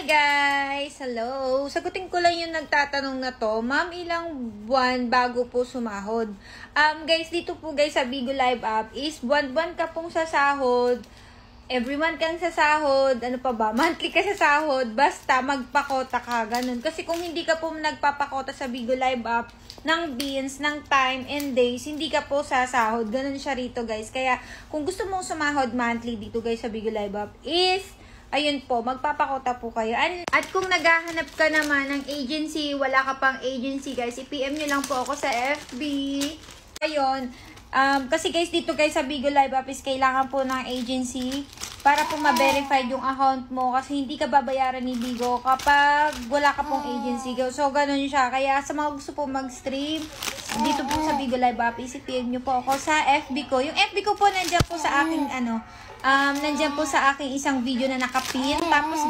Hi guys! Hello! Sagutin ko lang yung nagtatanong na to. Ma'am, ilang buwan bago po sumahod? Guys, dito po guys sa Bigo Live app is buwan-buwan ka pong sasahod. Every month kang sasahod. Ano pa ba? Monthly ka sasahod. Basta magpakota ka. Ganun. Kasi kung hindi ka po nagpapakota sa Bigo Live app ng beans, ng time and days, hindi ka po sasahod. Ganun siya rito guys. Kaya kung gusto mong sumahod monthly dito guys sa Bigo Live app is ayun po, magpapakota po kayo. At kung naghahanap ka naman ng agency, wala ka pang agency guys, i-PM nyo lang po ako sa FB. Ayun, kasi guys, dito guys sa Bigo Live app is kailangan po ng agency para po ma-verify yung account mo kasi hindi ka babayaran ni Bigo kapag wala ka pong agency. So, ganun siya. Kaya sa mga gusto po mag-stream, dito po sa Bigo Live app, i-PM nyo po ako sa FB ko. Yung FB ko po, nandiyan po sa aking nandiyan po sa aking isang video na nakapin. Tapos